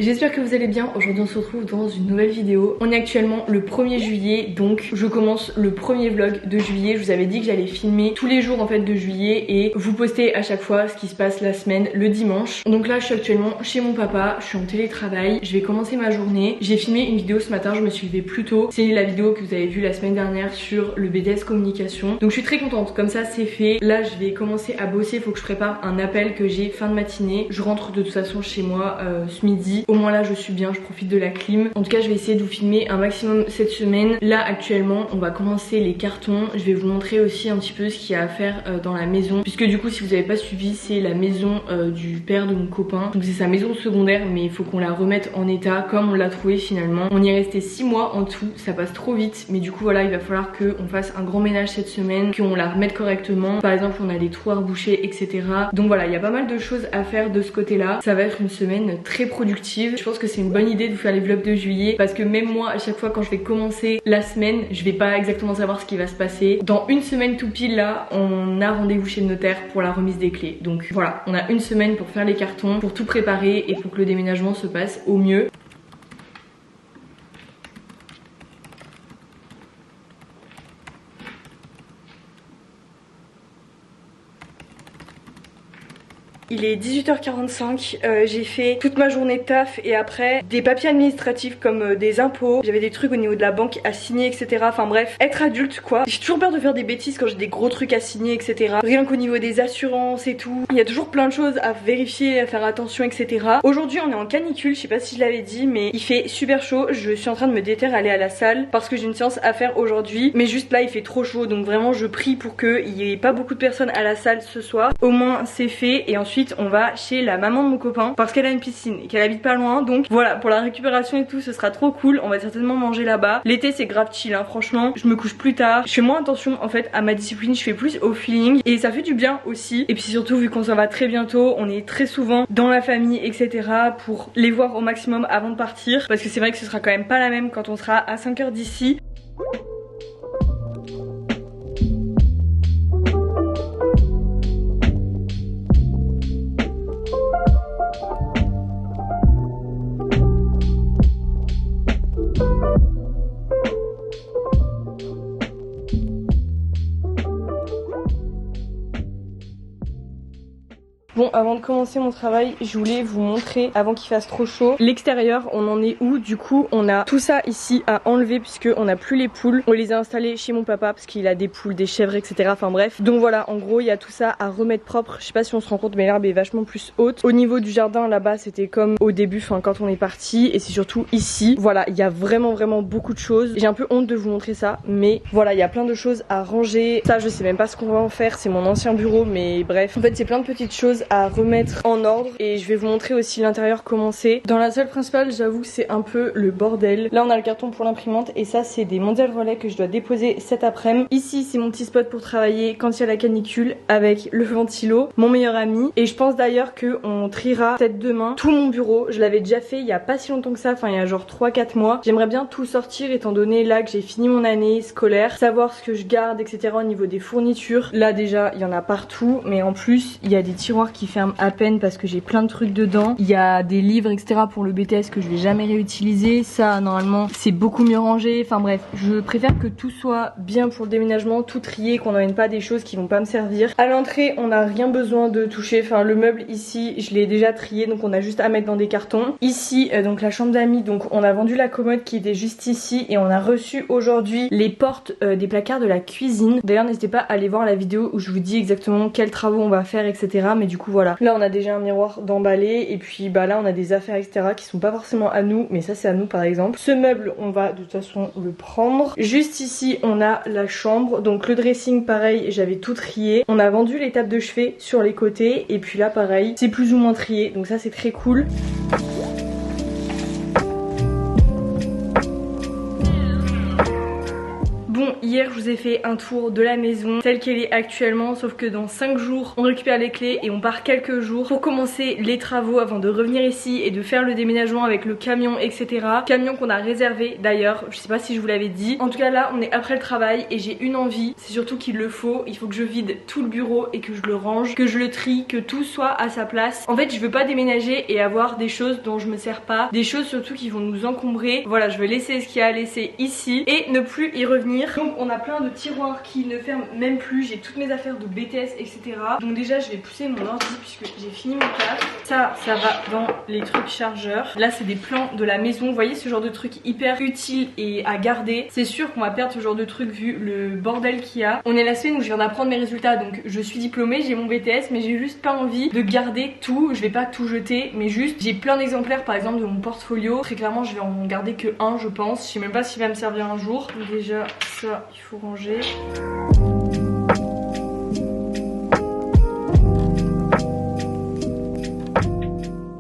j'espère que vous allez bien. Aujourd'hui on se retrouve dans une nouvelle vidéo. On est actuellement le 1er juillet, donc je commence le premier vlog de juillet. Je vous avais dit que j'allais filmer tous les jours en fait de juillet et vous poster à chaque fois ce qui se passe la semaine le dimanche. Donc là je suis actuellement chez mon papa, je suis en télétravail, je vais commencer ma journée. J'ai filmé une vidéo ce matin, je me suis levée plus tôt. C'est la vidéo que vous avez vue la semaine dernière sur le BDS communication. Donc je suis très contente, comme ça c'est fait. Là je vais commencer à bosser, il faut que je prépare un appel que j'ai fin de matinée. Je rentre de toute façon chez moi ce midi. Au moins là je suis bien, je profite de la clim. En tout cas je vais essayer de vous filmer un maximum cette semaine. Là actuellement on va commencer les cartons. Je vais vous montrer aussi un petit peu ce qu'il y a à faire dans la maison, puisque du coup si vous n'avez pas suivi, c'est la maison du père de mon copain. Donc c'est sa maison secondaire, mais il faut qu'on la remette en état comme on l'a trouvé finalement. On y est resté 6 mois en tout, ça passe trop vite, mais du coup voilà, il va falloir qu'on fasse un grand ménage cette semaine, qu'on la remette correctement. Par exemple on a des trous à reboucher, etc. Donc voilà, il y a pas mal de choses à faire de ce côté là. Ça va être une semaine très productive. Je pense que c'est une bonne idée de vous faire les vlogs de juillet, parce que même moi à chaque fois quand je vais commencer la semaine, je vais pas exactement savoir ce qui va se passer. Dans une semaine tout pile là, on a rendez-vous chez le notaire pour la remise des clés. Donc voilà, on a une semaine pour faire les cartons, pour tout préparer et pour que le déménagement se passe au mieux. Il est 18h45, j'ai fait toute ma journée de taf et après des papiers administratifs comme des impôts. J'avais des trucs au niveau de la banque à signer, etc. Enfin bref, être adulte quoi. J'ai toujours peur de faire des bêtises quand j'ai des gros trucs à signer, etc. Rien qu'au niveau des assurances et tout. Il y a toujours plein de choses à vérifier, à faire attention, etc. Aujourd'hui on est en canicule, je sais pas si je l'avais dit, mais il fait super chaud. Je suis en train de me déterrer à aller à la salle parce que j'ai une séance à faire aujourd'hui. Mais juste là il fait trop chaud, donc vraiment je prie pour qu'il y ait pas beaucoup de personnes à la salle ce soir. Au moins c'est fait et ensuite on va chez la maman de mon copain parce qu'elle a une piscine et qu'elle habite pas loin. Donc voilà, pour la récupération et tout ce sera trop cool. On va certainement manger là-bas. L'été c'est grave chill hein, franchement. Je me couche plus tard, je fais moins attention en fait à ma discipline, je fais plus au feeling et ça fait du bien aussi. Et puis surtout vu qu'on s'en va très bientôt, on est très souvent dans la famille, etc. pour les voir au maximum avant de partir, parce que c'est vrai que ce sera quand même pas la même quand on sera à 5 heures d'ici. Bon, avant de commencer mon travail, je voulais vous montrer, avant qu'il fasse trop chaud, l'extérieur, on en est où? Du coup, on a tout ça ici à enlever puisque on n'a plus les poules. On les a installées chez mon papa parce qu'il a des poules, des chèvres, etc. Enfin bref. Donc voilà, en gros, il y a tout ça à remettre propre. Je sais pas si on se rend compte, mais l'herbe est vachement plus haute. Au niveau du jardin, là-bas, c'était comme au début, enfin quand on est parti. Et c'est surtout ici. Voilà, il y a vraiment beaucoup de choses. J'ai un peu honte de vous montrer ça, mais voilà, il y a plein de choses à ranger. Ça, je sais même pas ce qu'on va en faire. C'est mon ancien bureau, mais bref. En fait, c'est plein de petites choses à remettre en ordre et je vais vous montrer aussi l'intérieur comment c'est. Dans la salle principale, j'avoue que c'est un peu le bordel. Là on a le carton pour l'imprimante et ça c'est des mondial relais que je dois déposer cet après-midi. Ici c'est mon petit spot pour travailler quand il y a la canicule avec le ventilo, mon meilleur ami. Et je pense d'ailleurs que on triera peut-être demain tout mon bureau. Je l'avais déjà fait il y a pas si longtemps que ça, enfin il y a genre 3-4 mois. J'aimerais bien tout sortir étant donné là que j'ai fini mon année scolaire, savoir ce que je garde, etc. au niveau des fournitures. Là déjà il y en a partout, mais en plus il y a des tiroirs qui ferment à peine parce que j'ai plein de trucs dedans. Il y a des livres, etc. pour le BTS que je vais jamais réutiliser. Ça normalement c'est beaucoup mieux rangé. Enfin bref, je préfère que tout soit bien pour le déménagement, tout trié, qu'on n'emmène pas des choses qui vont pas me servir. À l'entrée on n'a rien besoin de toucher. Enfin le meuble ici je l'ai déjà trié, donc on a juste à mettre dans des cartons. Ici donc la chambre d'amis, donc on a vendu la commode qui était juste ici et on a reçu aujourd'hui les portes des placards de la cuisine. D'ailleurs n'hésitez pas à aller voir la vidéo où je vous dis exactement quels travaux on va faire, etc. Mais du coup voilà, là on a déjà un miroir d'emballé et puis bah là on a des affaires, etc. qui sont pas forcément à nous, mais ça c'est à nous par exemple. Ce meuble on va de toute façon le prendre. Juste ici on a la chambre, donc le dressing pareil j'avais tout trié. On a vendu les tables de chevet sur les côtés et puis là pareil c'est plus ou moins trié, donc ça c'est très cool. Bon Bon, hier je vous ai fait un tour de la maison telle qu'elle est actuellement, sauf que dans 5 jours on récupère les clés et on part quelques jours pour commencer les travaux avant de revenir ici et de faire le déménagement avec le camion, etc. Camion qu'on a réservé d'ailleurs, je sais pas si je vous l'avais dit. En tout cas là on est après le travail et j'ai une envie, c'est surtout qu'il le faut. Il faut que je vide tout le bureau et que je le range, que je le trie, que tout soit à sa place. En fait je veux pas déménager et avoir des choses dont je me sers pas, des choses surtout qui vont nous encombrer. Voilà, je veux laisser ce qu'il y a à laisser ici et ne plus y revenir. Donc on a plein de tiroirs qui ne ferment même plus, j'ai toutes mes affaires de BTS, etc. Donc déjà je vais pousser mon ordi puisque j'ai fini mon taf. Ça va dans les trucs chargeurs. Là c'est des plans de la maison, vous voyez ce genre de truc hyper utile et à garder. C'est sûr qu'on va perdre ce genre de truc vu le bordel qu'il y a. On est la semaine où je viens d'apprendre mes résultats, donc je suis diplômée, j'ai mon BTS, mais j'ai juste pas envie de garder tout. Je vais pas tout jeter, mais juste j'ai plein d'exemplaires par exemple de mon portfolio. Très clairement je vais en garder que un je pense. Je sais même pas s'il va me servir un jour. Donc déjà ça il faut ranger.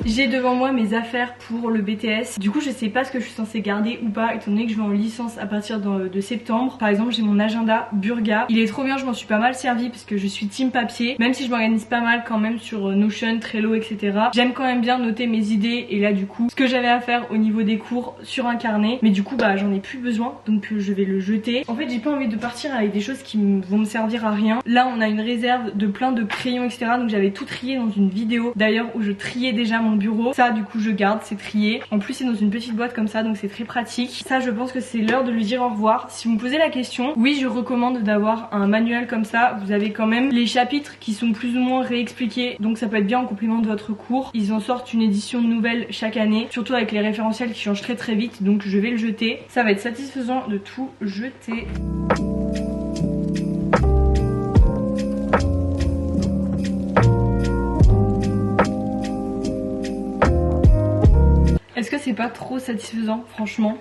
J'ai devant moi mes affaires pour le BTS. Du coup je sais pas ce que je suis censée garder ou pas étant donné que je vais en licence à partir de septembre. Par exemple j'ai mon agenda Burga. Il est trop bien, je m'en suis pas mal servi parce que je suis team papier. Même si je m'organise pas mal quand même sur Notion, Trello, etc. J'aime quand même bien noter mes idées et là du coup ce que j'avais à faire au niveau des cours sur un carnet. Mais du coup bah j'en ai plus besoin donc je vais le jeter. En fait j'ai pas envie de partir avec des choses qui vont me servir à rien. Là on a une réserve de plein de crayons, etc. Donc j'avais tout trié dans une vidéo d'ailleurs où je triais déjà mon bureau. Ça du coup je garde, c'est trié. En plus c'est dans une petite boîte comme ça donc c'est très pratique. Ça je pense que c'est l'heure de lui dire au revoir. Si vous me posez la question, oui je recommande d'avoir un manuel comme ça. Vous avez quand même les chapitres qui sont plus ou moins réexpliqués, donc ça peut être bien en complément de votre cours. Ils en sortent une édition nouvelle chaque année, surtout avec les référentiels qui changent très vite, donc je vais le jeter. Ça va être satisfaisant de tout jeter. Est-ce que c'est pas trop satisfaisant franchement ?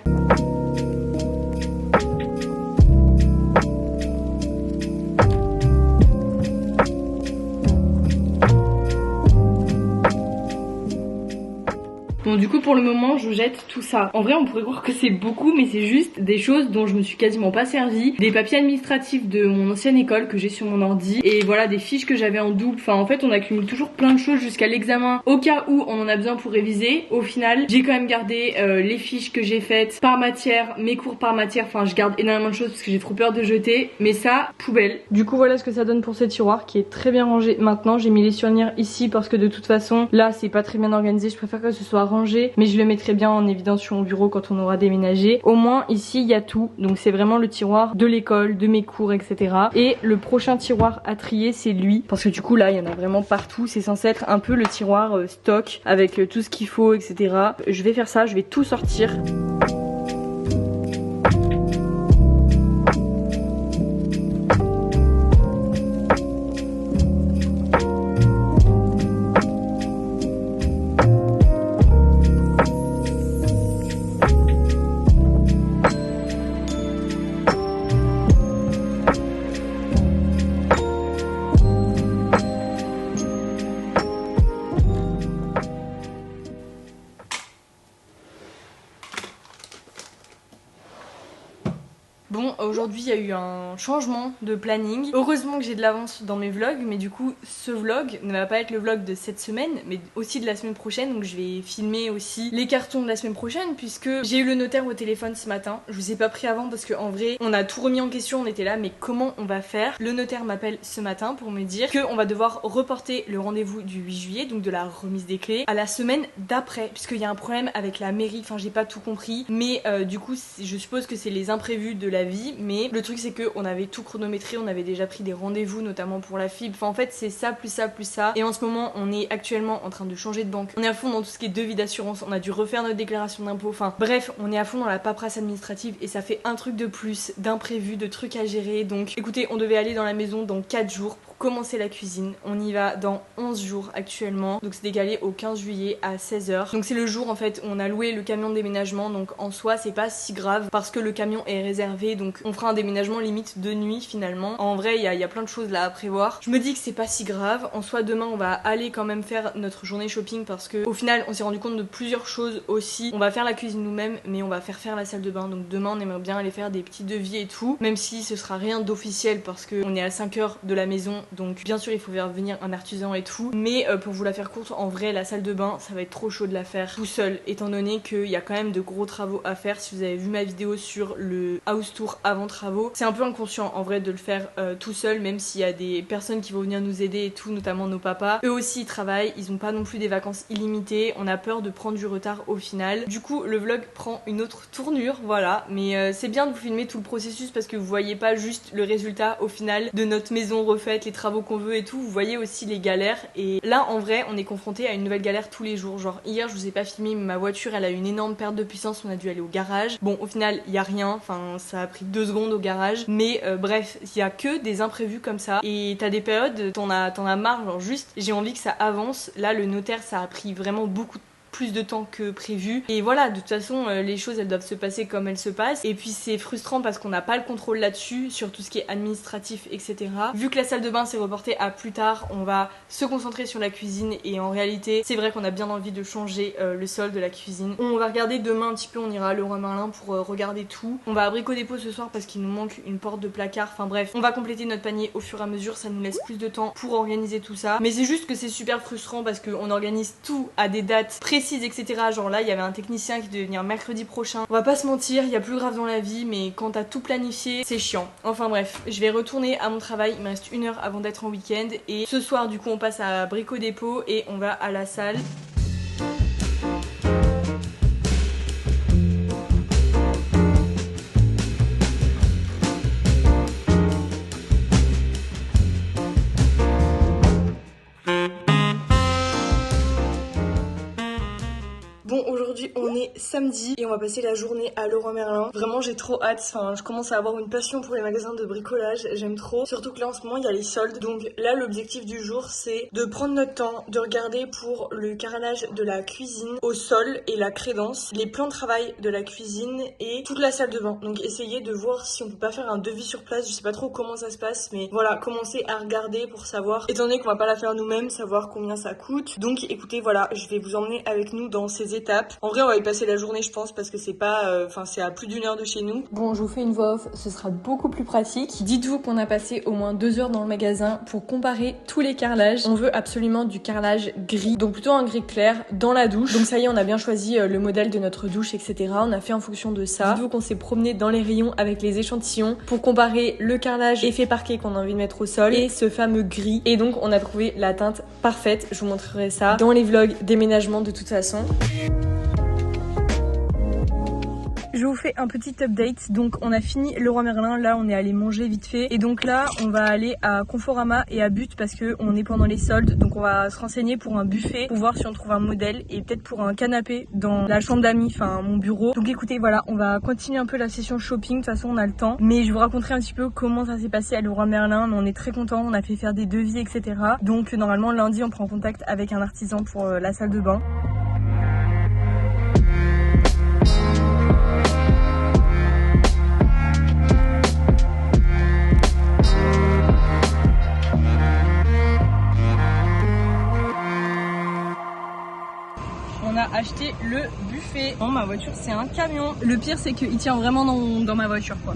Bon du coup pour le moment je jette tout ça. En vrai on pourrait croire que c'est beaucoup mais c'est juste des choses dont je me suis quasiment pas servi. Des papiers administratifs de mon ancienne école que j'ai sur mon ordi. Et voilà des fiches que j'avais en double. Enfin en fait on accumule toujours plein de choses jusqu'à l'examen au cas où on en a besoin pour réviser. Au final j'ai quand même gardé les fiches que j'ai faites par matière, mes cours par matière. Enfin je garde énormément de choses parce que j'ai trop peur de jeter. Mais ça, poubelle. Du coup voilà ce que ça donne pour ce tiroir qui est très bien rangé maintenant. J'ai mis les souvenirs ici parce que de toute façon là c'est pas très bien organisé. Je préfère que ce soit rangé, mais je le mettrai bien en évidence sur mon bureau quand on aura déménagé. Au moins ici il y a tout, donc c'est vraiment le tiroir de l'école, de mes cours, etc. Et le prochain tiroir à trier c'est lui, parce que du coup là il y en a vraiment partout. C'est censé être un peu le tiroir stock avec tout ce qu'il faut, etc. Je vais faire ça, je vais tout sortir. Bon, aujourd'hui il y a eu un changement de planning. Heureusement que j'ai de l'avance dans mes vlogs, mais du coup ce vlog ne va pas être le vlog de cette semaine, mais aussi de la semaine prochaine. Donc je vais filmer aussi les cartons de la semaine prochaine, puisque j'ai eu le notaire au téléphone ce matin. Je vous ai pas pris avant parce qu'en vrai on a tout remis en question, on était là mais comment on va faire? Le notaire m'appelle ce matin pour me dire qu'on va devoir reporter le rendez-vous du 8 juillet, donc de la remise des clés, à la semaine d'après, puisqu'il y a un problème avec la mairie. Enfin j'ai pas tout compris, mais du coup je suppose que c'est les imprévus de la vie, mais le truc c'est que on avait tout chronométré, on avait déjà pris des rendez-vous notamment pour la fibre. Enfin en fait c'est ça plus ça plus ça, et en ce moment on est actuellement en train de changer de banque, on est à fond dans tout ce qui est devis d'assurance, on a dû refaire notre déclaration d'impôt, enfin bref on est à fond dans la paperasse administrative et ça fait un truc de plus, d'imprévu, de trucs à gérer. Donc écoutez, on devait aller dans la maison dans 4 jours pour pour commencer la cuisine. On y va dans 11 jours actuellement, donc c'est décalé au 15 juillet à 16h. Donc c'est le jour en fait où on a loué le camion de déménagement, donc en soi c'est pas si grave parce que le camion est réservé, donc on fera un déménagement limite de nuit finalement. En vrai il y a plein de choses là à prévoir. Je me dis que c'est pas si grave. En soi demain on va aller quand même faire notre journée shopping parce que au final on s'est rendu compte de plusieurs choses aussi. On va faire la cuisine nous-mêmes, mais on va faire la salle de bain, donc demain on aimerait bien aller faire des petits devis et tout, même si ce sera rien d'officiel parce qu'on est à 5 heures de la maison, donc bien sûr il faut faire venir un artisan et tout, mais pour vous la faire courte, en vrai la salle de bain ça va être trop chaud de la faire tout seul étant donné qu'il y a quand même de gros travaux à faire. Si vous avez vu ma vidéo sur le house tour avant travaux, c'est un peu inconscient en vrai de le faire tout seul, même s'il y a des personnes qui vont venir nous aider et tout, notamment nos papas. Eux aussi ils travaillent, ils ont pas non plus des vacances illimitées, on a peur de prendre du retard au final. Du coup le vlog prend une autre tournure, voilà, mais c'est bien de vous filmer tout le processus parce que vous voyez pas juste le résultat au final de notre maison refaite, les travaux qu'on veut et tout, vous voyez aussi les galères. Et là en vrai on est confronté à une nouvelle galère tous les jours. Genre hier je vous ai pas filmé mais ma voiture elle a une énorme perte de puissance, on a dû aller au garage. Bon au final il y a rien, enfin ça a pris 2 secondes au garage, mais bref il y a que des imprévus comme ça et t'as des périodes t'en as marre, genre juste j'ai envie que ça avance. Là le notaire ça a pris vraiment beaucoup plus de temps que prévu et voilà, de toute façon les choses elles doivent se passer comme elles se passent et puis c'est frustrant parce qu'on n'a pas le contrôle là-dessus sur tout ce qui est administratif etc. Vu que la salle de bain s'est reportée à plus tard, on va se concentrer sur la cuisine et en réalité c'est vrai qu'on a bien envie de changer le sol de la cuisine. On va regarder demain un petit peu, on ira à Leroy Merlin pour regarder tout. On va à Brico Dépôt ce soir parce qu'il nous manque une porte de placard, enfin bref on va compléter notre panier au fur et à mesure, ça nous laisse plus de temps pour organiser tout ça, mais c'est juste que c'est super frustrant parce qu'on organise tout à des dates précises etc. Genre là il y avait un technicien qui devait venir mercredi prochain. On va pas se mentir, il y a plus grave dans la vie, mais quand t'as tout planifié c'est chiant. Enfin bref, je vais retourner à mon travail, il me reste 1 heure avant d'être en week-end et ce soir du coup on passe à Brico Dépôt et on va à la salle. Bon aujourd'hui on est samedi et on va passer la journée à Leroy Merlin. Vraiment j'ai trop hâte, enfin je commence à avoir une passion pour les magasins de bricolage, j'aime trop. Surtout que là en ce moment il y a les soldes. Donc là l'objectif du jour c'est de prendre notre temps, de regarder pour le carrelage de la cuisine au sol et la crédence, les plans de travail de la cuisine et toute la salle de bain. Donc essayer de voir si on peut pas faire un devis sur place, je sais pas trop comment ça se passe, mais voilà, commencer à regarder pour savoir, étant donné qu'on va pas la faire nous-mêmes, savoir combien ça coûte. Donc écoutez voilà, je vais vous emmener avec nous dans ces étapes. En vrai on va y passer la journée je pense parce que c'est pas, c'est à plus d'1 heure de chez nous. Bon je vous fais une voix off, ce sera beaucoup plus pratique. Dites-vous qu'on a passé au moins 2 heures dans le magasin pour comparer tous les carrelages. On veut absolument du carrelage gris, donc plutôt un gris clair dans la douche. Donc ça y est on a bien choisi le modèle de notre douche etc. On a fait en fonction de ça. Dites-vous qu'on s'est promené dans les rayons avec les échantillons pour comparer le carrelage effet parquet qu'on a envie de mettre au sol et ce fameux gris. Et donc on a trouvé la teinte parfaite. Je vous montrerai ça dans les vlogs déménagement de toute façon. Je vous fais un petit update, donc on a fini Leroy Merlin, là on est allé manger vite fait et donc là on va aller à Conforama et à But parce que on est pendant les soldes, donc on va se renseigner pour un buffet pour voir si on trouve un modèle et peut-être pour un canapé dans la chambre d'amis, enfin mon bureau. Donc écoutez voilà, on va continuer un peu la session shopping, de toute façon on a le temps, mais je vous raconterai un petit peu comment ça s'est passé à Leroy Merlin, mais on est très contents, on a fait faire des devis etc. Donc normalement lundi on prend contact avec un artisan pour la salle de bain. On a acheté le buffet. Bon, ma voiture c'est un camion. Le pire c'est qu'il tient vraiment dans ma voiture quoi.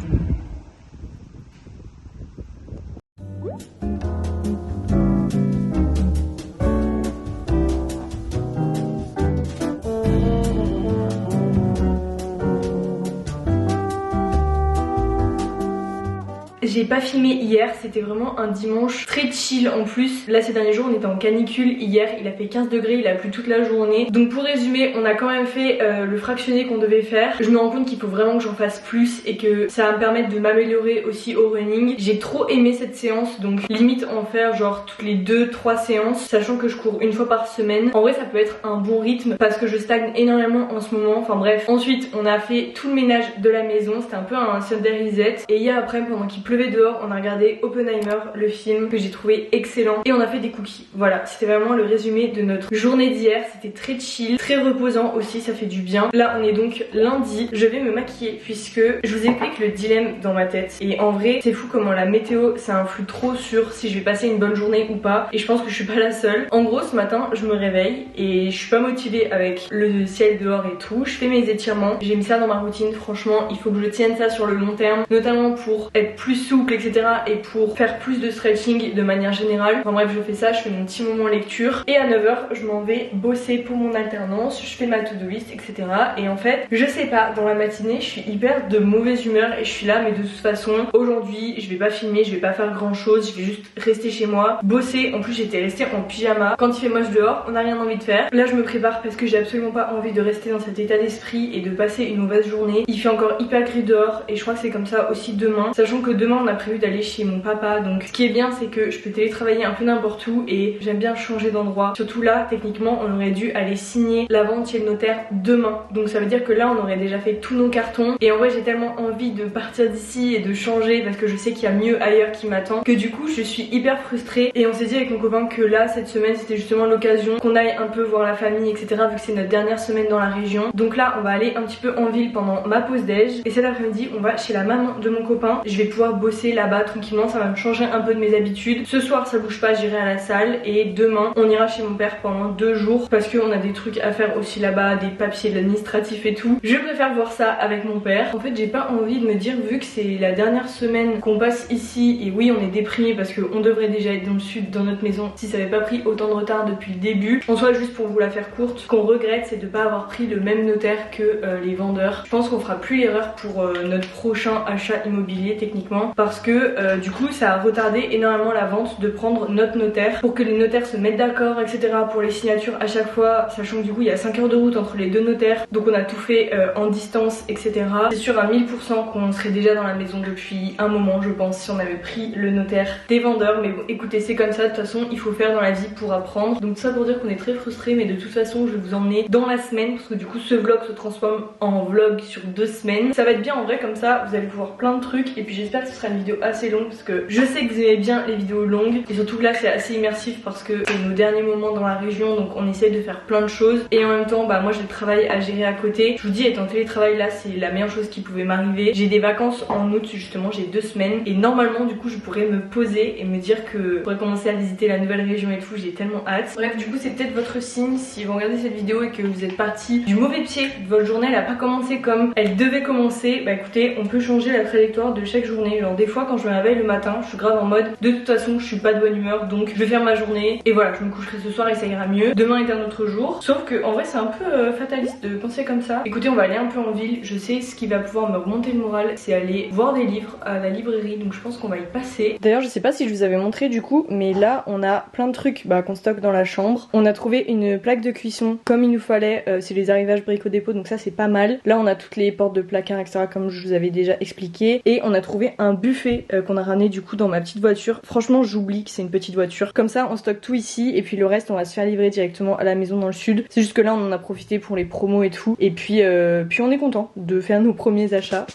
J'ai pas filmé hier, c'était vraiment un dimanche très chill en plus. Là ces derniers jours on était en canicule, hier il a fait 15 degrés, il a plu toute la journée. Donc pour résumer, on a quand même fait le fractionné qu'on devait faire. Je me rends compte qu'il faut vraiment que j'en fasse plus et que ça va me permettre de m'améliorer aussi au running. J'ai trop aimé cette séance, donc limite en faire genre toutes les 2-3 séances, sachant que je cours 1 fois par semaine. En vrai ça peut être un bon rythme parce que je stagne énormément en ce moment, enfin bref. Ensuite on a fait tout le ménage de la maison, c'était un peu un Sunday reset. Et hier après pendant qu'il pleuvait dehors, on a regardé Oppenheimer, le film que j'ai trouvé excellent, et on a fait des cookies. Voilà, c'était vraiment le résumé de notre journée d'hier. C'était très chill, très reposant aussi, ça fait du bien. Là on est donc lundi, je vais me maquiller puisque je vous explique le dilemme dans ma tête. Et en vrai c'est fou comment la météo ça influe trop sur si je vais passer une bonne journée ou pas, et je pense que je suis pas la seule. En gros ce matin je me réveille et je suis pas motivée avec le ciel dehors et tout. Je fais mes étirements, j'ai mis ça dans ma routine. Franchement il faut que je tienne ça sur le long terme, notamment pour être plus souple etc, et pour faire plus de stretching de manière générale. Enfin bref, je fais ça, je fais mon petit moment lecture et à 9h je m'en vais bosser pour mon alternance, je fais ma to-do list etc. Et en fait je sais pas, dans la matinée je suis hyper de mauvaise humeur et je suis là, mais de toute façon aujourd'hui je vais pas filmer, je vais pas faire grand chose, je vais juste rester chez moi, bosser. En plus j'étais restée en pyjama, quand il fait moche dehors on n'a rien envie de faire. Là je me prépare parce que j'ai absolument pas envie de rester dans cet état d'esprit et de passer une mauvaise journée. Il fait encore hyper gris dehors et je crois que c'est comme ça aussi demain, sachant que demain on a prévu d'aller chez mon papa. Donc ce qui est bien c'est que je peux télétravailler un peu n'importe où et j'aime bien changer d'endroit. Surtout là techniquement on aurait dû aller signer la vente chez le notaire demain, donc ça veut dire que là on aurait déjà fait tous nos cartons. Et en vrai j'ai tellement envie de partir d'ici et de changer parce que je sais qu'il y a mieux ailleurs qui m'attend, que du coup je suis hyper frustrée. Et on s'est dit avec mon copain que là cette semaine c'était justement l'occasion qu'on aille un peu voir la famille etc, vu que c'est notre dernière semaine dans la région. Donc là on va aller un petit peu en ville pendant ma pause déj, et cet après-midi on va chez la maman de mon copain. Je vais pouvoir bosser là-bas tranquillement, ça va me changer un peu de mes habitudes. Ce soir ça bouge pas, j'irai à la salle, et demain on ira chez mon père pendant 2 jours parce qu'on a des trucs à faire aussi là-bas, des papiers, de l'administratif et tout. Je préfère voir ça avec mon père. En fait j'ai pas envie de me dire, vu que c'est la dernière semaine qu'on passe ici, et oui on est déprimé parce qu'on devrait déjà être dans le sud dans notre maison si ça avait pas pris autant de retard depuis le début. En soit, juste pour vous la faire courte, ce qu'on regrette c'est de pas avoir pris le même notaire que les vendeurs. Je pense qu'on fera plus l'erreur pour notre prochain achat immobilier techniquement, parce que du coup ça a retardé énormément la vente de prendre notre notaire pour que les notaires se mettent d'accord etc pour les signatures à chaque fois, sachant que du coup il y a 5 heures de route entre les deux notaires, donc on a tout fait en distance etc. C'est sûr à 1000% qu'on serait déjà dans la maison depuis un moment je pense si on avait pris le notaire des vendeurs. Mais bon écoutez, c'est comme ça, de toute façon il faut faire dans la vie pour apprendre. Donc tout ça pour dire qu'on est très frustrés, mais de toute façon je vais vous emmener dans la semaine parce que du coup ce vlog se transforme en vlog sur 2 semaines. Ça va être bien en vrai, comme ça vous allez pouvoir plein de trucs, et puis j'espère que ce sera une vidéo assez longue parce que je sais que vous aimez bien les vidéos longues, et surtout que là c'est assez immersif parce que c'est nos derniers moments dans la région, donc on essaie de faire plein de choses, et en même temps bah moi j'ai le travail à gérer à côté. Je vous dis, être en télétravail là c'est la meilleure chose qui pouvait m'arriver. J'ai des vacances en août justement, j'ai 2 semaines, et normalement du coup je pourrais me poser et me dire que je pourrais commencer à visiter la nouvelle région et tout, j'ai tellement hâte. Bref, du coup c'est peut-être votre signe si vous regardez cette vidéo et que vous êtes parti du mauvais pied, votre journée elle a pas commencé comme elle devait commencer. Bah écoutez, on peut changer la trajectoire de chaque journée. Genre des fois quand je me réveille le matin, je suis grave en mode de toute façon je suis pas de bonne humeur, donc je vais faire ma journée et voilà, je me coucherai ce soir et ça ira mieux. Demain est un autre jour. Sauf que en vrai c'est un peu fataliste de penser comme ça. Écoutez, on va aller un peu en ville, je sais ce qui va pouvoir me remonter le moral, c'est aller voir des livres à la librairie, donc je pense qu'on va y passer. D'ailleurs je sais pas si je vous avais montré du coup, mais là on a plein de trucs qu'on stocke dans la chambre. On a trouvé une plaque de cuisson comme il nous fallait, c'est les arrivages Brico Dépôt, donc ça c'est pas mal. Là on a toutes les portes de placard etc comme je vous avais déjà expliqué, et on a trouvé un buffet qu'on a ramené du coup dans ma petite voiture. Franchement j'oublie que c'est une petite voiture, comme ça on stocke tout ici et puis le reste on va se faire livrer directement à la maison dans le sud. C'est juste que là on en a profité pour les promos et tout, et puis on est content de faire nos premiers achats.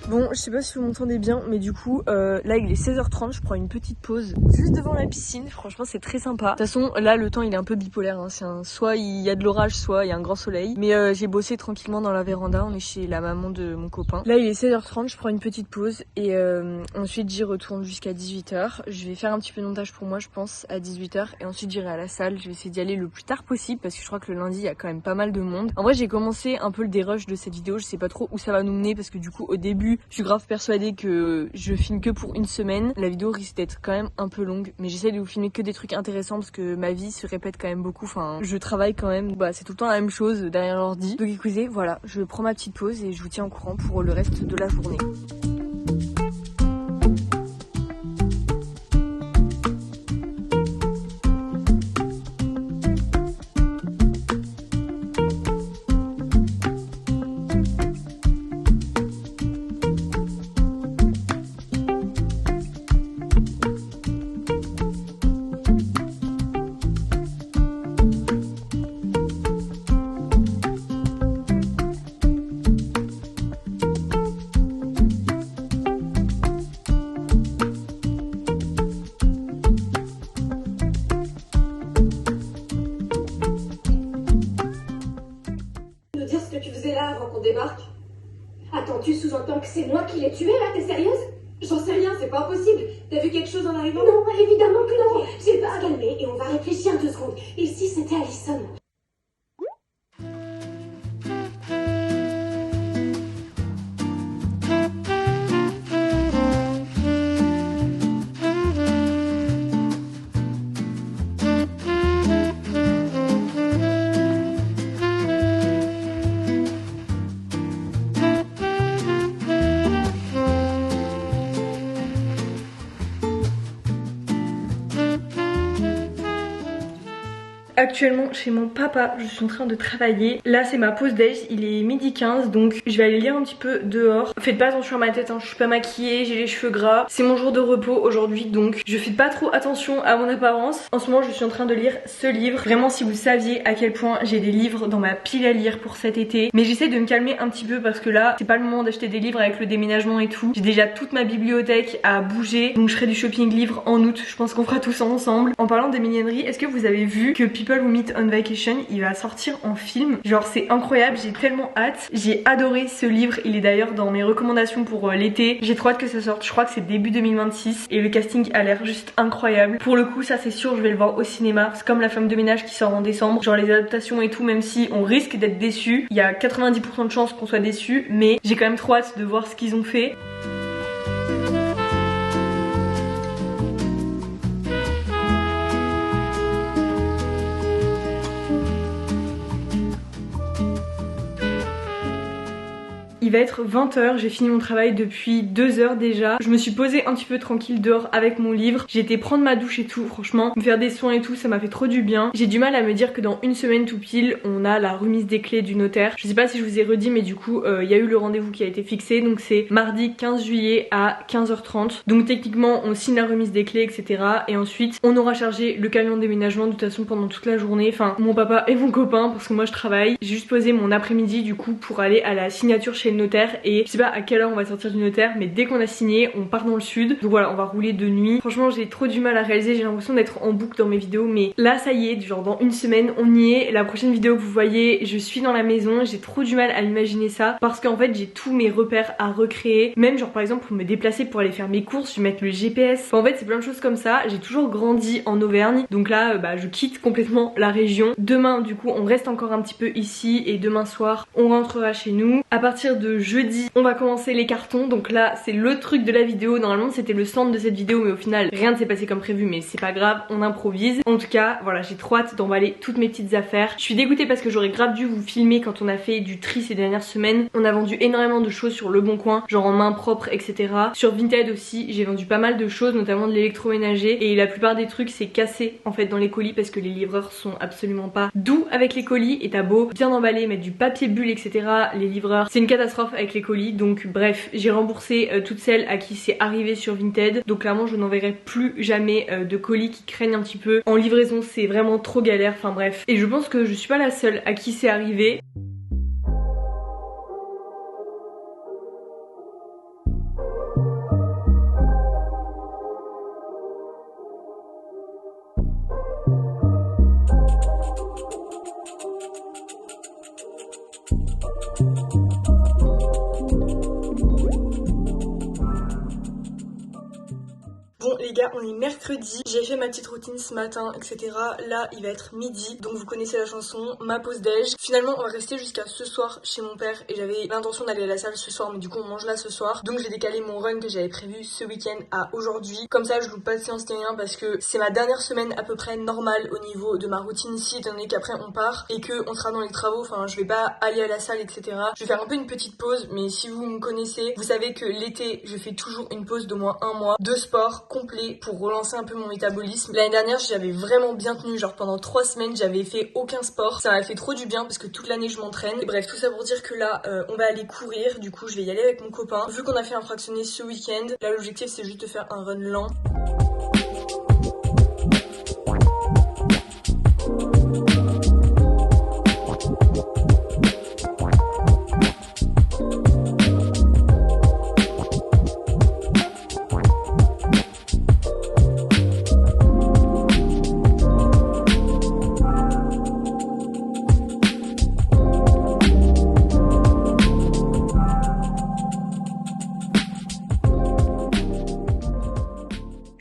Bon, je sais pas si vous m'entendez bien, mais du coup, là il est 16h30, je prends une petite pause juste devant la piscine. Franchement, c'est très sympa. De toute façon, là le temps il est un peu bipolaire, hein. Soit il y a de l'orage, soit il y a un grand soleil. Mais j'ai bossé tranquillement dans la véranda, on est chez la maman de mon copain. Là il est 16h30, je prends une petite pause et ensuite j'y retourne jusqu'à 18h. Je vais faire un petit peu de montage pour moi, je pense, à 18h, et ensuite j'irai à la salle. Je vais essayer d'y aller le plus tard possible parce que je crois que le lundi il y a quand même pas mal de monde. En vrai, j'ai commencé un peu le dérush de cette vidéo, je sais pas trop où ça va nous mener parce que du coup au début, vu suis grave persuadée que je filme que pour une semaine. La vidéo risque d'être quand même un peu longue, mais j'essaie de vous filmer que des trucs intéressants parce que ma vie se répète quand même beaucoup. Enfin, je travaille quand même, bah c'est tout le temps la même chose derrière l'ordi. Donc écoutez, voilà, je prends ma petite pause et je vous tiens au courant pour le reste de la journée. Débarque. Attends, tu sous-entends que c'est moi qui l'ai tué là? T'es sérieuse? J'en sais rien, c'est pas possible. T'as vu quelque chose en arrivant? Non, évidemment que non. J'ai pas à calmer et on va réfléchir 2 secondes. Et si c'était Allison? Actuellement chez mon papa, je suis en train de travailler. Là c'est ma pause déj, il est 12h15, donc je vais aller lire un petit peu dehors. Faites pas attention à ma tête, hein, je suis pas maquillée, j'ai les cheveux gras. C'est mon jour de repos aujourd'hui, donc je fais pas trop attention à mon apparence. En ce moment je suis en train de lire ce livre. Vraiment, si vous saviez à quel point j'ai des livres dans ma pile à lire pour cet été. Mais j'essaie de me calmer un petit peu parce que là c'est pas le moment d'acheter des livres avec le déménagement et tout. J'ai déjà toute ma bibliothèque à bouger, donc je ferai du shopping livre en août. Je pense qu'on fera tout ça ensemble. En parlant des mignonneries, est-ce que vous avez vu que People Who Meet on Vacation, il va sortir en film? Genre c'est incroyable, j'ai tellement hâte. J'ai adoré ce livre, il est d'ailleurs dans mes recommandations pour l'été. J'ai trop hâte que ça sorte, je crois que c'est début 2026 et le casting a l'air juste incroyable. Pour le coup ça c'est sûr, je vais le voir au cinéma. C'est comme La Femme de ménage qui sort en décembre. Genre les adaptations et tout, même si on risque d'être déçus, il y a 90% de chances qu'on soit déçus, mais j'ai quand même trop hâte de voir ce qu'ils ont fait. Il va être 20h, j'ai fini mon travail depuis 2h déjà. Je me suis posée un petit peu tranquille dehors avec mon livre. J'ai été prendre ma douche et tout, franchement. Me faire des soins et tout, ça m'a fait trop du bien. J'ai du mal à me dire que dans une semaine tout pile, on a la remise des clés du notaire. Je sais pas si je vous ai redit, mais du coup, il y a eu le rendez-vous qui a été fixé. Donc c'est mardi 15 juillet à 15h30. Donc techniquement, on signe la remise des clés, etc. Et ensuite, on aura chargé le camion de déménagement de toute façon pendant toute la journée. Enfin, mon papa et mon copain, parce que moi je travaille. J'ai juste posé mon après-midi du coup pour aller à la signature chez le notaire et je sais pas à quelle heure on va sortir du notaire, mais dès qu'on a signé on part dans le sud. Donc voilà, on va rouler de nuit. Franchement j'ai trop du mal à réaliser, j'ai l'impression d'être en boucle dans mes vidéos, mais là ça y est, genre dans une semaine on y est. La prochaine vidéo que vous voyez, je suis dans la maison. J'ai trop du mal à imaginer ça parce qu'en fait j'ai tous mes repères à recréer. Même genre par exemple pour me déplacer pour aller faire mes courses, je vais mettre le GPS. Enfin, en fait c'est plein de choses comme ça. J'ai toujours grandi en Auvergne, donc là bah, je quitte complètement la région. Demain du coup on reste encore un petit peu ici et demain soir on rentrera chez nous. À partir de jeudi on va commencer les cartons, donc là c'est le truc de la vidéo. Normalement c'était le centre de cette vidéo mais au final rien ne s'est passé comme prévu, mais c'est pas grave, on improvise. En tout cas voilà, j'ai trop hâte d'emballer toutes mes petites affaires. Je suis dégoûtée parce que j'aurais grave dû vous filmer quand on a fait du tri ces dernières semaines. On a vendu énormément de choses sur Le Bon Coin, genre en main propre etc. Sur Vinted aussi j'ai vendu pas mal de choses, notamment de l'électroménager, et la plupart des trucs c'est cassé en fait dans les colis parce que les livreurs sont absolument pas doux avec les colis. Et t'as beau bien emballer, mettre du papier bulle etc, les livreurs c'est une catastrophe avec les colis. Donc bref, j'ai remboursé toutes celles à qui c'est arrivé sur Vinted. Donc clairement je n'enverrai plus jamais de colis qui craignent un petit peu. En livraison c'est vraiment trop galère, enfin bref. Et je pense que je suis pas la seule à qui c'est arrivé. les gars, on est mercredi, j'ai fait ma petite routine ce matin, etc. Là, il va être midi, donc vous connaissez la chanson, ma pause déj. Finalement, on va rester jusqu'à ce soir chez mon père et j'avais l'intention d'aller à la salle ce soir, mais du coup on mange là ce soir. Donc j'ai décalé mon run que j'avais prévu ce week-end à aujourd'hui. Comme ça, je loupe pas de séance ni rien parce que c'est ma dernière semaine à peu près normale au niveau de ma routine ici, étant donné qu'après on part et que on sera dans les travaux, enfin je vais pas aller à la salle, etc. Je vais faire un peu une petite pause, mais si vous me connaissez, vous savez que l'été, je fais toujours une pause d'au moins un mois de sport complet pour relancer un peu mon métabolisme. L'année dernière, j'avais vraiment bien tenu, genre pendant 3 semaines, j'avais fait aucun sport. Ça m'a fait trop du bien parce que toute l'année je m'entraîne. Et bref, tout ça pour dire que là, on va aller courir. Du coup, je vais y aller avec mon copain. Vu qu'on a fait un fractionné ce week-end, là l'objectif c'est juste de faire un run lent.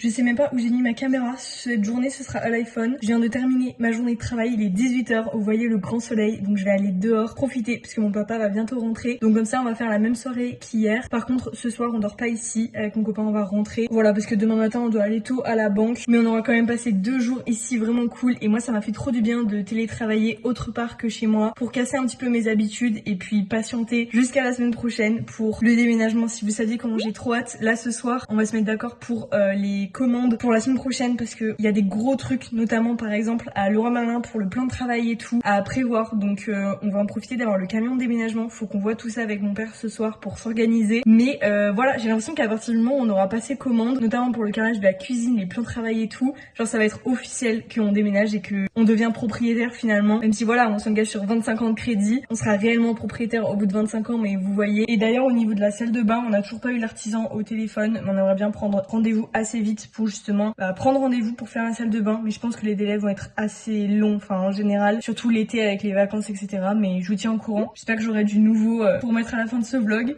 Je sais même pas où j'ai mis ma caméra, cette journée ce sera à l'iPhone. Je viens de terminer ma journée de travail, il est 18h, vous voyez le grand soleil, donc je vais aller dehors profiter puisque mon papa va bientôt rentrer. Donc comme ça on va faire la même soirée qu'hier. Par contre ce soir on dort pas ici, avec mon copain on va rentrer. Voilà, parce que demain matin on doit aller tôt à la banque. Mais on aura quand même passé 2 jours ici vraiment cool et moi ça m'a fait trop du bien de télétravailler autre part que chez moi pour casser un petit peu mes habitudes et puis patienter jusqu'à la semaine prochaine pour le déménagement. Si vous saviez comment j'ai trop hâte, là ce soir on va se mettre d'accord pour les commandes pour la semaine prochaine parce que il y a des gros trucs, notamment par exemple à Leroy Merlin pour le plan de travail et tout à prévoir. Donc on va en profiter d'avoir le camion de déménagement. Faut qu'on voit tout ça avec mon père ce soir pour s'organiser. Mais voilà, j'ai l'impression qu'à partir du moment où on aura passé commande, notamment pour le carrelage de la cuisine, les plans de travail et tout, genre ça va être officiel qu'on déménage et que on devient propriétaire finalement. Même si voilà, on s'engage sur 25 ans de crédit, on sera réellement propriétaire au bout de 25 ans, mais vous voyez. Et d'ailleurs au niveau de la salle de bain, on n'a toujours pas eu l'artisan au téléphone, mais on aimerait bien prendre rendez-vous assez vite pour justement prendre rendez-vous pour faire la salle de bain. Mais je pense que les délais vont être assez longs, enfin en général, surtout l'été avec les vacances, etc. Mais je vous tiens au courant. J'espère que j'aurai du nouveau pour mettre à la fin de ce vlog.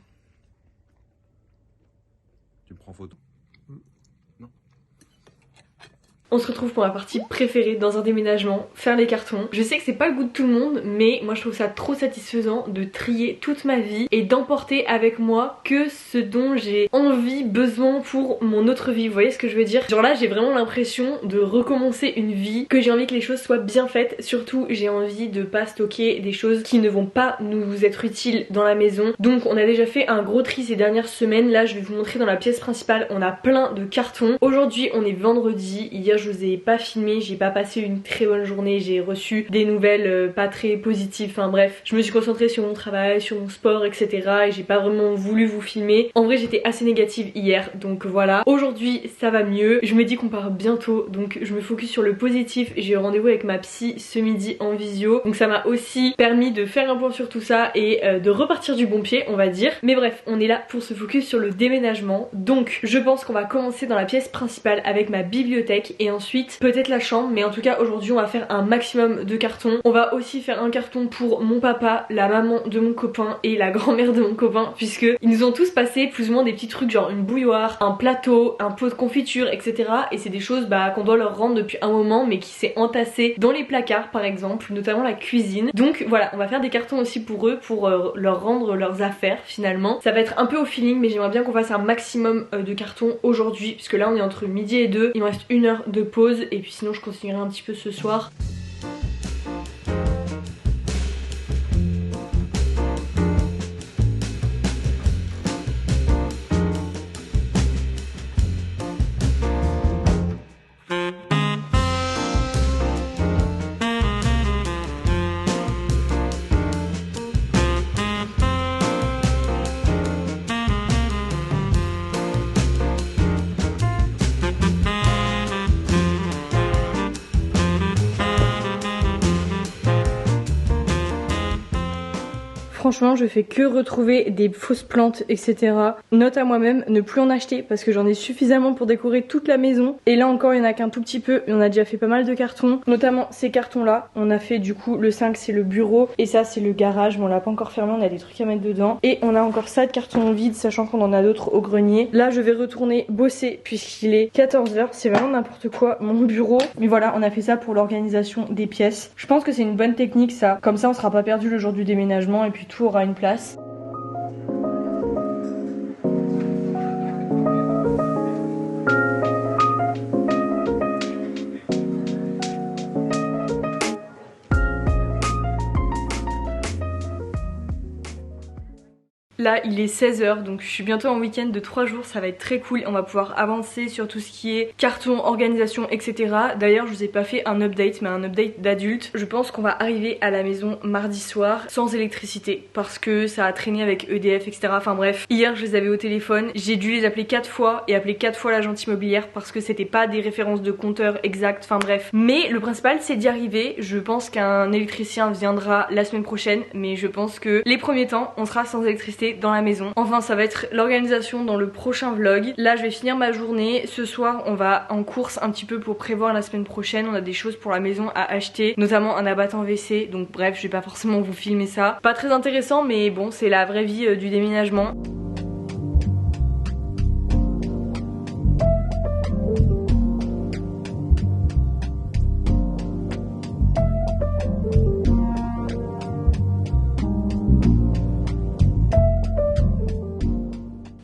Tu me prends photo? Non. On se retrouve pour la partie préférée dans un déménagement, faire les cartons. Je sais que c'est pas le goût de tout le monde, mais moi je trouve ça trop satisfaisant de trier toute ma vie et d'emporter avec moi que ce dont j'ai envie, besoin pour mon autre vie. Vous voyez ce que je veux dire? Genre là j'ai vraiment l'impression de recommencer une vie, que j'ai envie que les choses soient bien faites. Surtout j'ai envie de pas stocker des choses qui ne vont pas nous être utiles dans la maison. Donc on a déjà fait un gros tri ces dernières semaines. Là je vais vous montrer dans la pièce principale, on a plein de cartons. Aujourd'hui on est vendredi, hier je vous ai pas filmé, j'ai pas passé une très bonne journée, j'ai reçu des nouvelles pas très positives, enfin bref, je me suis concentrée sur mon travail, sur mon sport, etc. et j'ai pas vraiment voulu vous filmer. En vrai j'étais assez négative hier, donc voilà. Aujourd'hui ça va mieux, je me dis qu'on part bientôt, donc je me focus sur le positif. J'ai eu rendez-vous avec ma psy ce midi en visio, donc ça m'a aussi permis de faire un point sur tout ça et de repartir du bon pied on va dire. Mais bref, on est là pour se focus sur le déménagement, donc je pense qu'on va commencer dans la pièce principale avec ma bibliothèque et ensuite peut-être la chambre, mais en tout cas aujourd'hui on va faire un maximum de cartons. On va aussi faire un carton pour mon papa, la maman de mon copain et la grand-mère de mon copain, puisque ils nous ont tous passé plus ou moins des petits trucs genre une bouilloire, un plateau, un pot de confiture, etc. et c'est des choses qu'on doit leur rendre depuis un moment mais qui s'est entassé dans les placards par exemple, notamment la cuisine. Donc voilà, on va faire des cartons aussi pour eux, pour leur rendre leurs affaires finalement. Ça va être un peu au feeling, mais j'aimerais bien qu'on fasse un maximum de cartons aujourd'hui, puisque là on est entre midi et 2, il me reste 1 heure de pause et puis sinon je continuerai un petit peu ce soir. Franchement, je fais que retrouver des fausses plantes, etc. Note à moi-même, ne plus en acheter parce que j'en ai suffisamment pour décorer toute la maison. Et là encore, il y en a qu'un tout petit peu. Et on a déjà fait pas mal de cartons, notamment ces cartons-là. On a fait du coup le 5, c'est le bureau. Et ça, c'est le garage. Mais on l'a pas encore fermé, on a des trucs à mettre dedans. Et on a encore ça de carton vide, sachant qu'on en a d'autres au grenier. Là, je vais retourner bosser puisqu'il est 14h. C'est vraiment n'importe quoi, mon bureau. Mais voilà, on a fait ça pour l'organisation des pièces. Je pense que c'est une bonne technique ça. Comme ça, on sera pas perdu le jour du déménagement et puis tout aura une place. Là il est 16h donc je suis bientôt en week-end de 3 jours, ça va être très cool. On va pouvoir avancer sur tout ce qui est carton, organisation etc. D'ailleurs je vous ai pas fait un update mais un update d'adulte. Je pense qu'on va arriver à la maison mardi soir sans électricité parce que ça a traîné avec EDF etc. Enfin bref, hier je les avais au téléphone, j'ai dû les appeler 4 fois et appeler 4 fois l'agence immobilière parce que c'était pas des références de compteur exactes, enfin bref. Mais le principal c'est d'y arriver. Je pense qu'un électricien viendra la semaine prochaine mais je pense que les premiers temps on sera sans électricité dans la maison. Enfin ça va être l'organisation dans le prochain vlog. Là je vais finir ma journée. Ce soir on va en course un petit peu pour prévoir la semaine prochaine. On a des choses pour la maison à acheter, notamment un abattant WC. Donc bref je vais pas forcément vous filmer ça. Pas très intéressant mais bon c'est la vraie vie du déménagement.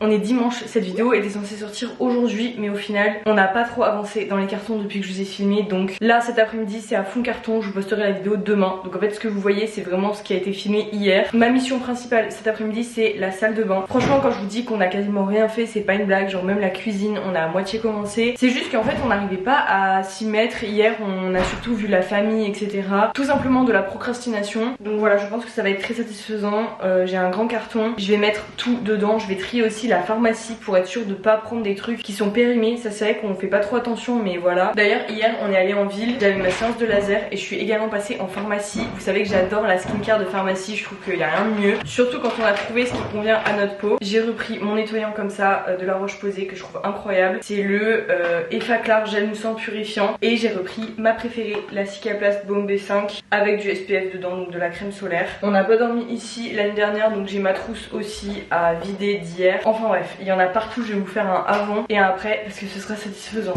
On est dimanche, cette vidéo était censée sortir aujourd'hui mais au final on n'a pas trop avancé dans les cartons depuis que je vous ai filmé. Donc là cet après-midi c'est à fond carton, je vous posterai la vidéo demain. Donc en fait ce que vous voyez c'est vraiment ce qui a été filmé hier. Ma mission principale cet après-midi c'est la salle de bain. Franchement quand je vous dis qu'on a quasiment rien fait c'est pas une blague, genre même la cuisine on a à moitié commencé. C'est juste qu'en fait on n'arrivait pas à s'y mettre. Hier on a surtout vu la famille etc. Tout simplement de la procrastination. Donc voilà je pense que ça va être très satisfaisant. J'ai un grand carton, je vais mettre tout dedans, je vais trier aussi la pharmacie pour être sûr de pas prendre des trucs qui sont périmés. Ça c'est vrai qu'on fait pas trop attention mais voilà. D'ailleurs hier on est allé en ville, j'avais ma séance de laser et je suis également passée en pharmacie. Vous savez que j'adore la skincare de pharmacie, je trouve qu'il y a rien de mieux. Surtout quand on a trouvé ce qui convient à notre peau. J'ai repris mon nettoyant comme ça de la Roche-Posay que je trouve incroyable. C'est le Effaclar gel moussant purifiant. Et j'ai repris ma préférée, la Cicaplast Baume B5 avec du SPF dedans, donc de la crème solaire. On n'a pas dormi ici l'année dernière donc j'ai ma trousse aussi à vider d'hier. Enfin bref, il y en a partout, je vais vous faire un avant et un après parce que ce sera satisfaisant.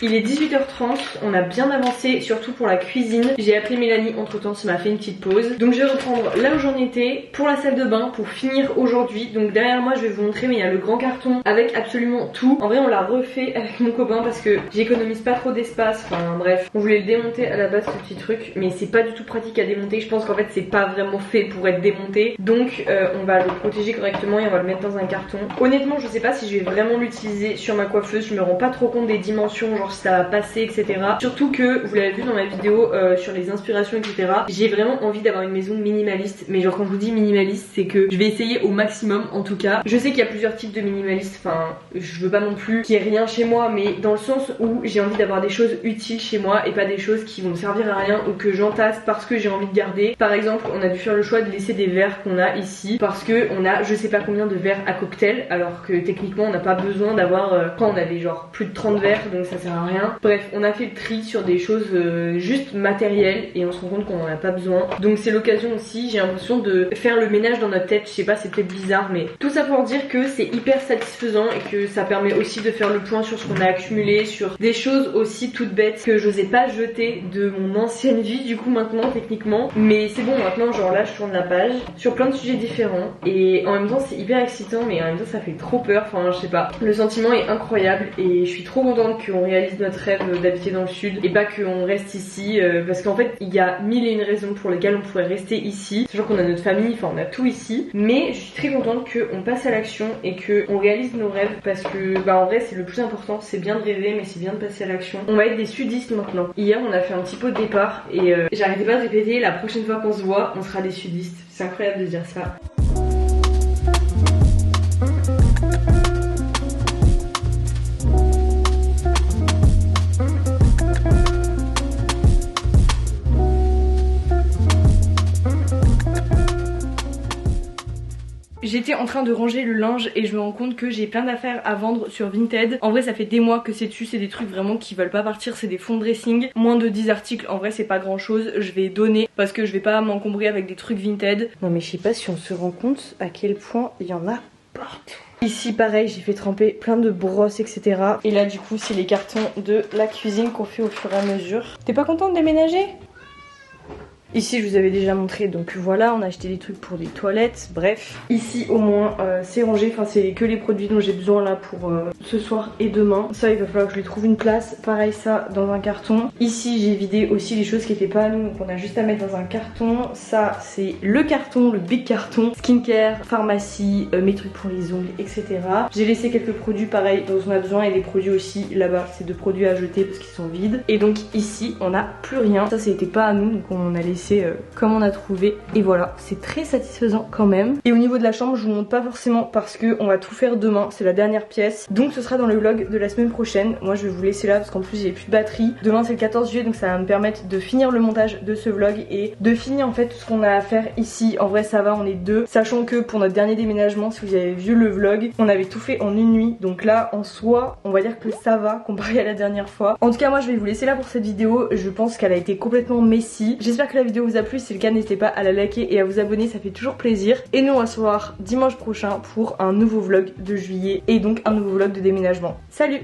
Il est 18h30, on a bien avancé, surtout pour la cuisine. J'ai appelé Mélanie entre temps, ça m'a fait une petite pause. Donc je vais reprendre là où j'en étais pour la salle de bain pour finir aujourd'hui. Donc derrière moi je vais vous montrer mais il y a le grand carton avec absolument tout. En vrai on l'a refait avec mon copain parce que j'économise pas trop d'espace. Enfin bref, on voulait le démonter à la base ce petit truc mais c'est pas du tout pratique à démonter. Je pense qu'en fait c'est pas vraiment fait pour être démonté. Donc on va le protéger correctement et on va le mettre dans un carton. Honnêtement je sais pas si je vais vraiment l'utiliser sur ma coiffeuse. Je me rends pas trop compte des dimensions, genre si ça va passer etc. Surtout que vous l'avez vu dans ma vidéo sur les inspirations etc. J'ai vraiment envie d'avoir une maison minimaliste. Mais genre quand je vous dis minimaliste c'est que je vais essayer au maximum en tout cas. Je sais qu'il y a plusieurs types de minimalistes. Enfin je veux pas non plus qu'il y ait rien chez moi mais dans le sens où j'ai envie d'avoir des choses utiles chez moi et pas des choses qui vont me servir à rien ou que j'entasse parce que j'ai envie de garder. Par exemple on a dû faire le choix de laisser des verres qu'on a ici parce que on a je sais pas combien de verres à cocktail alors que techniquement on n'a pas besoin d'avoir quand on avait genre plus de 30 verres donc ça sert à rien. Bref on a fait le tri sur des choses juste matérielles et on se rend compte qu'on en a pas besoin. Donc c'est l'occasion aussi, j'ai l'impression de faire le ménage dans notre tête. Je sais pas, c'est peut-être bizarre mais tout ça pour dire que c'est hyper satisfaisant et que ça permet aussi de faire le point sur ce qu'on a accumulé, sur des choses aussi toutes bêtes que j'osais pas jeter de mon ancienne vie du coup maintenant techniquement. Mais c'est bon maintenant genre là je tourne la page sur plein de sujets différents et en même temps c'est hyper excitant mais en même temps ça fait trop peur. Enfin je sais pas, le sentiment est incroyable et je suis trop contente qu'on réalise notre rêve d'habiter dans le sud et pas qu'on reste ici parce qu'en fait il y a mille et une raisons pour lesquelles on pourrait rester ici, sachant qu'on a notre famille, enfin on a tout ici, mais je suis très contente qu'on passe à l'action et qu'on réalise nos rêves parce que bah en vrai c'est le plus important, c'est bien de rêver mais c'est bien de passer à l'action. On va être des sudistes maintenant. Hier on a fait un petit pot de départ et j'arrêtais pas de répéter, la prochaine fois qu'on se voit on sera des sudistes. C'est incroyable de dire ça. J'étais en train de ranger le linge et je me rends compte que j'ai plein d'affaires à vendre sur Vinted. En vrai ça fait des mois que c'est dessus, c'est des trucs vraiment qui veulent pas partir, c'est des fonds de dressing. Moins de 10 articles, en vrai c'est pas grand chose, je vais donner parce que je vais pas m'encombrer avec des trucs Vinted. Non mais je sais pas si on se rend compte à quel point il y en a partout. Ici pareil j'ai fait tremper plein de brosses etc. Et là du coup c'est les cartons de la cuisine qu'on fait au fur et à mesure. T'es pas contente de déménager ? Ici je vous avais déjà montré, donc voilà, on a acheté des trucs pour des toilettes, bref. Ici au moins c'est rangé, enfin c'est que les produits dont j'ai besoin là pour ce soir et demain. Ça il va falloir que je lui trouve une place, pareil ça dans un carton. Ici j'ai vidé aussi les choses qui étaient pas à nous, donc on a juste à mettre dans un carton. Ça c'est le carton, le big carton, skincare, pharmacie, mes trucs pour les ongles, etc. J'ai laissé quelques produits pareil dont on a besoin et des produits aussi là-bas, c'est de produits à jeter parce qu'ils sont vides. Et donc ici on n'a plus rien, ça c'était pas à nous, donc on a laissé comme on a trouvé et voilà, c'est très satisfaisant quand même. Et au niveau de la chambre je vous montre pas forcément parce que on va tout faire demain, c'est la dernière pièce, donc ce sera dans le vlog de la semaine prochaine. Moi je vais vous laisser là parce qu'en plus j'ai plus de batterie. Demain c'est le 14 juillet donc ça va me permettre de finir le montage de ce vlog et de finir en fait tout ce qu'on a à faire ici. En vrai ça va, on est deux, sachant que pour notre dernier déménagement, si vous avez vu le vlog, on avait tout fait en une nuit, donc là en soi on va dire que ça va comparé à la dernière fois. En tout cas moi je vais vous laisser là pour cette vidéo, je pense qu'elle a été complètement messy. J'espère que la vidéo vous a plu, si c'est le cas n'hésitez pas à la liker et à vous abonner, ça fait toujours plaisir. Et nous on va se voir dimanche prochain pour un nouveau vlog de juillet et donc un nouveau vlog de déménagement. Salut!